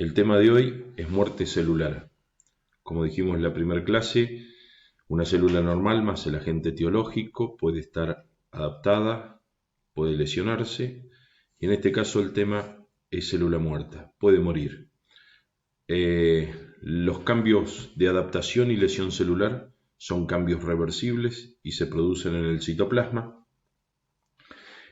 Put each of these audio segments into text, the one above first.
El tema de hoy es muerte celular. Como dijimos en la primera clase, una célula normal más el agente etiológico puede estar adaptada, puede lesionarse, y en este caso el tema es célula muerta, puede morir. Los cambios de adaptación y lesión celular son cambios reversibles y se producen en el citoplasma.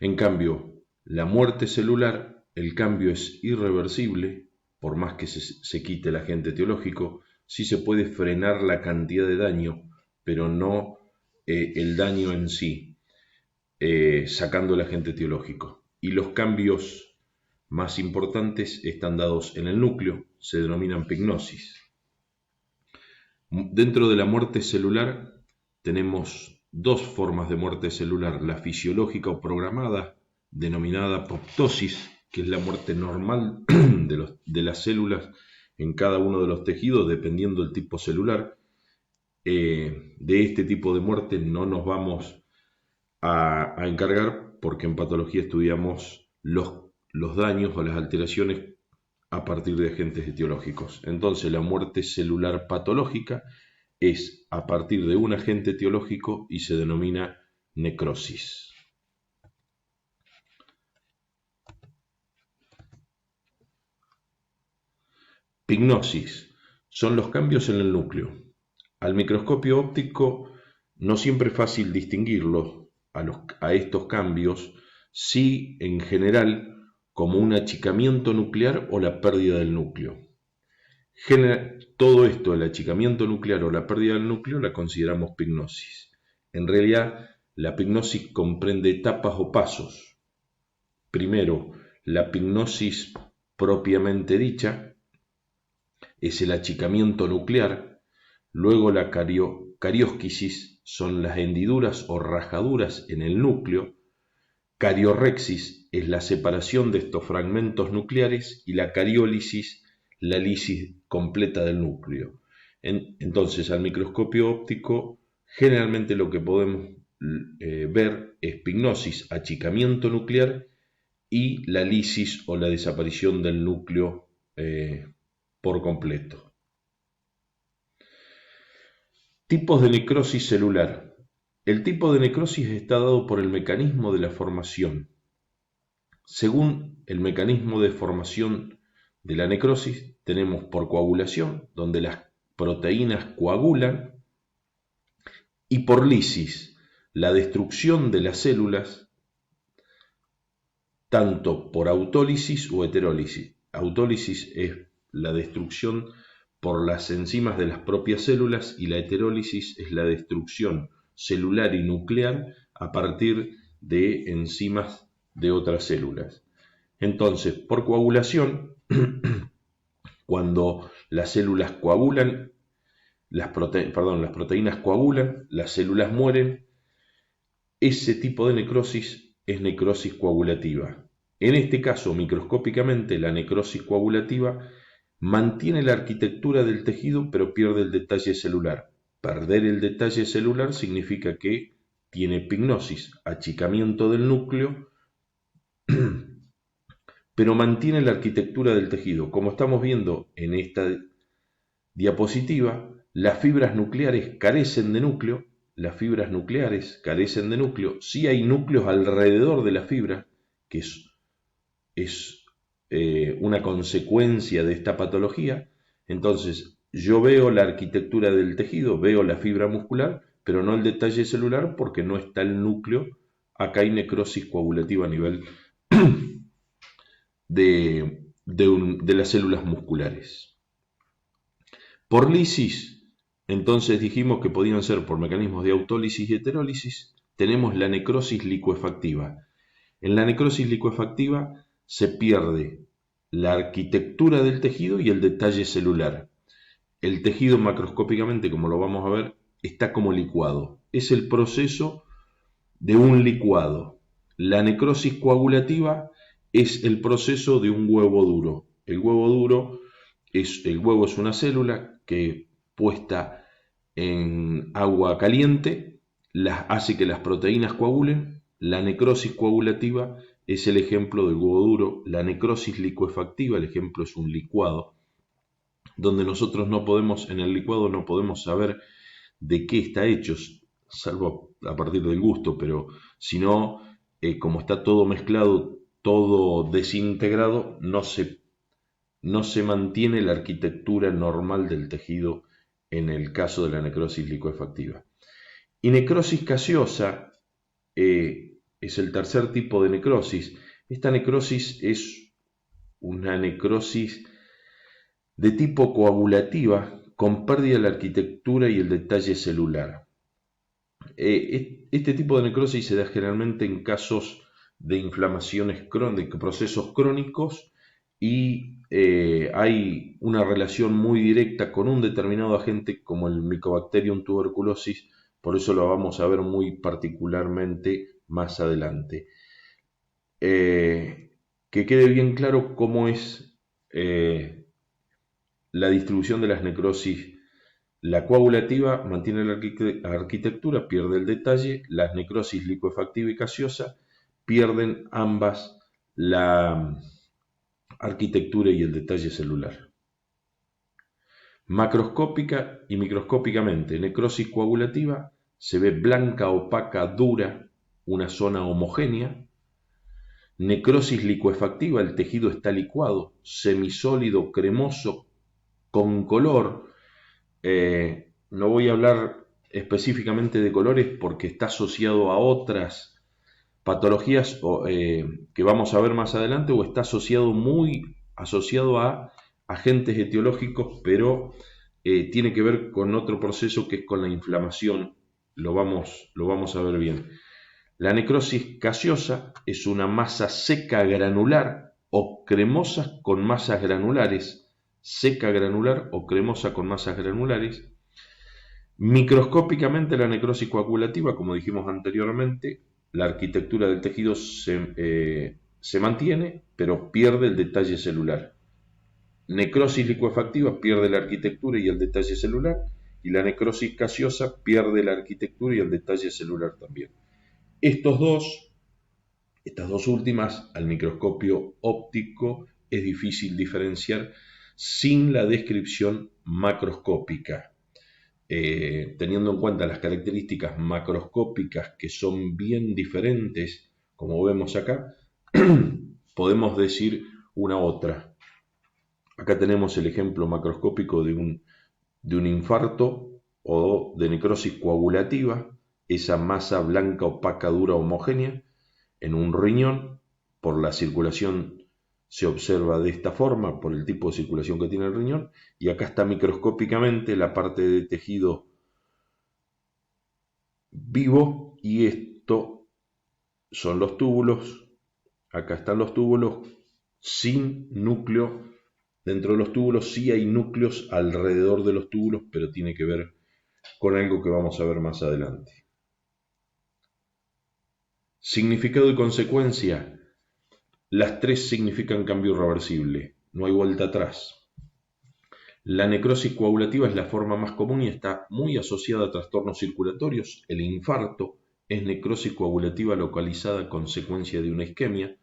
En cambio, la muerte celular, el cambio es irreversible, por más que se quite el agente etiológico, sí se puede frenar la cantidad de daño, pero no el daño en sí, sacando el agente etiológico. Y los cambios más importantes están dados en el núcleo, se denominan pignosis. Dentro de la muerte celular tenemos dos formas de muerte celular, la fisiológica o programada, denominada apoptosis, que es la muerte normal de las células en cada uno de los tejidos, dependiendo del tipo celular. De este tipo de muerte no nos vamos a encargar porque en patología estudiamos los daños o las alteraciones a partir de agentes etiológicos. Entonces, la muerte celular patológica es a partir de un agente etiológico y se denomina necrosis. Pignosis son los cambios en el núcleo. Al microscopio óptico no siempre es fácil distinguirlos a estos cambios, sí en general como un achicamiento nuclear o la pérdida del núcleo. Todo esto, el achicamiento nuclear o la pérdida del núcleo, la consideramos pignosis. En realidad, la pignosis comprende etapas o pasos. Primero, la pignosis propiamente dicha es el achicamiento nuclear. Luego, la cariósquisis son las hendiduras o rajaduras en el núcleo. Cariorrexis es la separación de estos fragmentos nucleares y la cariólisis, la lisis completa del núcleo. Entonces, al microscopio óptico, generalmente lo que podemos ver es pignosis, achicamiento nuclear y la lisis o la desaparición del núcleo por completo. Tipos de necrosis celular. El tipo de necrosis está dado por el mecanismo de la formación. Según el mecanismo de formación de la necrosis, tenemos por coagulación, donde las proteínas coagulan, y por lisis, la destrucción de las células, tanto por autólisis o heterólisis. Autólisis es la destrucción por las enzimas de las propias células y la heterólisis es la destrucción celular y nuclear a partir de enzimas de otras células. Entonces, por coagulación, cuando las células coagulan, las proteínas coagulan, las células mueren, ese tipo de necrosis es necrosis coagulativa. En este caso, microscópicamente, la necrosis coagulativa mantiene la arquitectura del tejido, pero pierde el detalle celular. Perder el detalle celular significa que tiene pignosis, achicamiento del núcleo, pero mantiene la arquitectura del tejido. Como estamos viendo en esta diapositiva, las fibras nucleares carecen de núcleo, sí hay núcleos alrededor de la fibra, que es una consecuencia de esta patología. Entonces, yo veo la arquitectura del tejido, veo la fibra muscular, pero no el detalle celular porque no está el núcleo. Acá hay necrosis coagulativa a nivel de las células musculares. Por lisis, entonces dijimos que podían ser por mecanismos de autólisis y heterólisis. Tenemos la necrosis licuefactiva. En la necrosis licuefactiva se pierde la arquitectura del tejido y el detalle celular. El tejido macroscópicamente, como lo vamos a ver, está como licuado. Es el proceso de un licuado. La necrosis coagulativa es el proceso de un huevo duro. El huevo es una célula que puesta en agua caliente hace que las proteínas coagulen. La necrosis coagulativa es el ejemplo del huevo duro. La necrosis licuefactiva, el ejemplo es un licuado. donde nosotros no podemos, en el licuado no podemos saber de qué está hecho, salvo a partir del gusto, pero si no, como está todo mezclado, todo desintegrado, no se mantiene la arquitectura normal del tejido en el caso de la necrosis licuefactiva. Y necrosis gaseosa es el tercer tipo de necrosis. Esta necrosis es una necrosis de tipo coagulativa con pérdida de la arquitectura y el detalle celular. Este tipo de necrosis se da generalmente en casos de inflamaciones crónicas, de procesos crónicos, y hay una relación muy directa con un determinado agente como el Mycobacterium tuberculosis, por eso lo vamos a ver muy particularmente más adelante. Que quede bien claro cómo es la distribución de las necrosis. La coagulativa mantiene la arquitectura, pierde el detalle. Las necrosis licuefactiva y gaseosa pierden ambas la arquitectura y el detalle celular. Macroscópica y microscópicamente, necrosis coagulativa se ve blanca, opaca, dura, una zona homogénea. Necrosis licuefactiva, el tejido está licuado, semisólido, cremoso, con color. No voy a hablar específicamente de colores porque está asociado a otras patologías que vamos a ver más adelante, o está muy asociado a agentes etiológicos, pero tiene que ver con otro proceso que es con la inflamación. Lo vamos a ver bien. La necrosis gaseosa es una masa seca granular o cremosa con masas granulares, seca granular o cremosa con masas granulares. Microscópicamente, la necrosis coagulativa, como dijimos anteriormente, la arquitectura del tejido se mantiene, pero pierde el detalle celular. Necrosis licuefactiva pierde la arquitectura y el detalle celular, y la necrosis gaseosa pierde la arquitectura y el detalle celular también. Estas dos últimas, al microscopio óptico, es difícil diferenciar sin la descripción macroscópica. Teniendo en cuenta las características macroscópicas que son bien diferentes, como vemos acá, podemos decir una otra. Acá tenemos el ejemplo macroscópico de un infarto o de necrosis coagulativa, esa masa blanca, opaca, dura, homogénea, en un riñón. Por la circulación se observa de esta forma, por el tipo de circulación que tiene el riñón, y acá está microscópicamente la parte de tejido vivo, y esto son los túbulos. Acá están los túbulos sin núcleo. Dentro de los túbulos sí hay núcleos alrededor de los túbulos, pero tiene que ver con algo que vamos a ver más adelante. Significado y consecuencia. Las tres significan cambio irreversible, no hay vuelta atrás. La necrosis coagulativa es la forma más común y está muy asociada a trastornos circulatorios. El infarto es necrosis coagulativa localizada a consecuencia de una isquemia.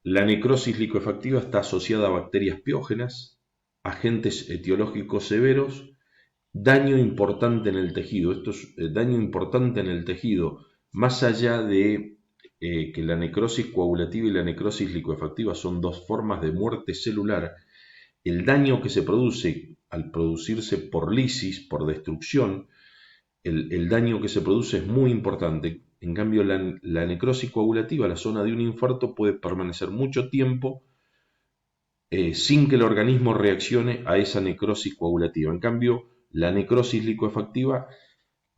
La necrosis licuefactiva está asociada a bacterias piógenas, agentes etiológicos severos, daño importante en el tejido. Esto es daño importante en el tejido, más allá de que la necrosis coagulativa y la necrosis licuefactiva son dos formas de muerte celular. El daño que se produce al producirse por lisis, por destrucción, el daño que se produce es muy importante. En cambio, la necrosis coagulativa, la zona de un infarto, puede permanecer mucho tiempo sin que el organismo reaccione a esa necrosis coagulativa. En cambio, la necrosis licuefactiva,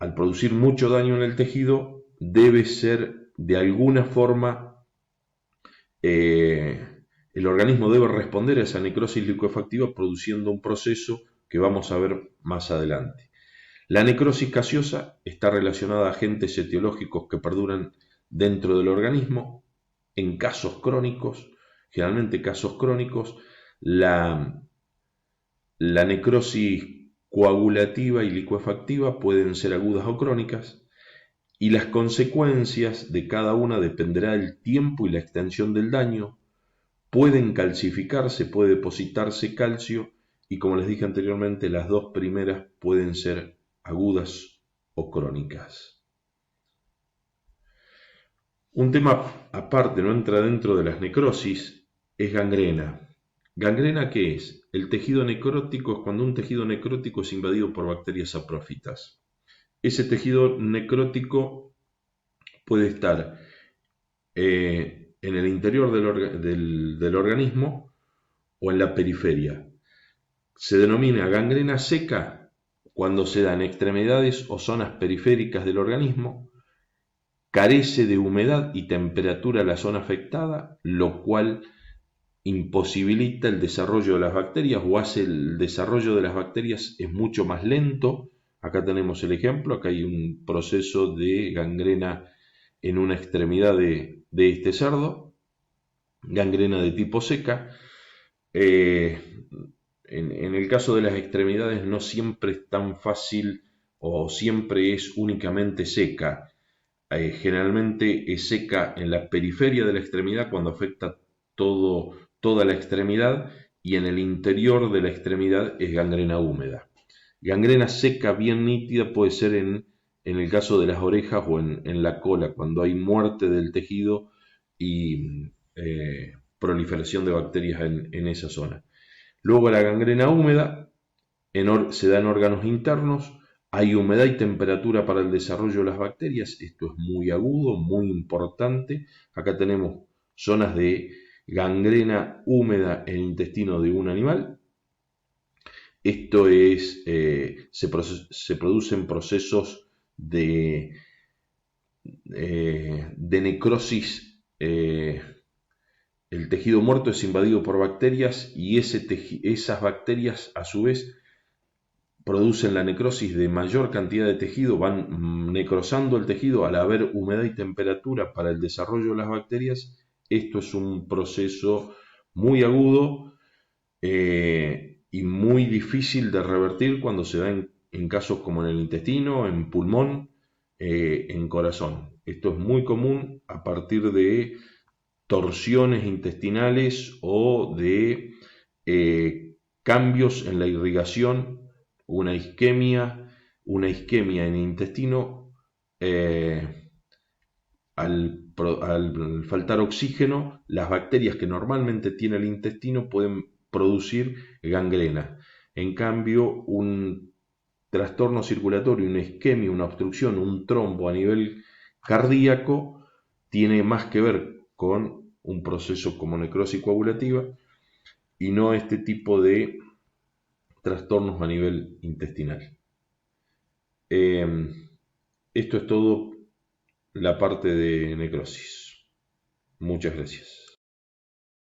al producir mucho daño en el tejido, debe ser de alguna forma, el organismo debe responder a esa necrosis licuefactiva produciendo un proceso que vamos a ver más adelante. La necrosis gaseosa está relacionada a agentes etiológicos que perduran dentro del organismo. En casos crónicos, generalmente casos crónicos, la necrosis coagulativa y licuefactiva pueden ser agudas o crónicas, y las consecuencias de cada una dependerá del tiempo y la extensión del daño. pueden calcificarse, puede depositarse calcio y como les dije anteriormente, las dos primeras pueden ser agudas o crónicas. Un tema aparte, no entra dentro de las necrosis, es gangrena. ¿Gangrena qué es? El tejido necrótico es cuando un tejido necrótico es invadido por bacterias saprófitas. Ese tejido necrótico puede estar en el interior del organismo o en la periferia. Se denomina gangrena seca cuando se da en extremidades o zonas periféricas del organismo, carece de humedad y temperatura la zona afectada, lo cual imposibilita el desarrollo de las bacterias o hace el desarrollo de las bacterias es mucho más lento. Acá tenemos el ejemplo, acá hay un proceso de gangrena en una extremidad de este cerdo, gangrena de tipo seca. En el caso de las extremidades no siempre es tan fácil o siempre es únicamente seca. Generalmente es seca en la periferia de la extremidad cuando afecta toda la extremidad y en el interior de la extremidad es gangrena húmeda. Gangrena seca bien nítida puede ser en el caso de las orejas o en la cola, cuando hay muerte del tejido y proliferación de bacterias en esa zona. Luego la gangrena húmeda se da en órganos internos, hay humedad y temperatura para el desarrollo de las bacterias, esto es muy agudo, muy importante. Acá tenemos zonas de gangrena húmeda en el intestino de un animal. Esto es, se producen procesos de necrosis. El tejido muerto es invadido por bacterias y esas bacterias a su vez producen la necrosis de mayor cantidad de tejido, van necrosando el tejido al haber humedad y temperatura para el desarrollo de las bacterias. Esto es un proceso muy agudo y muy difícil de revertir cuando se da en casos como en el intestino, en pulmón, en corazón. Esto es muy común a partir de torsiones intestinales o de cambios en la irrigación, una isquemia en el intestino. Al faltar oxígeno, las bacterias que normalmente tiene el intestino pueden producir gangrena. En cambio, un trastorno circulatorio, una isquemia, una obstrucción, un trombo a nivel cardíaco, tiene más que ver con un proceso como necrosis coagulativa y no este tipo de trastornos a nivel intestinal. Esto es todo la parte de necrosis. Muchas gracias.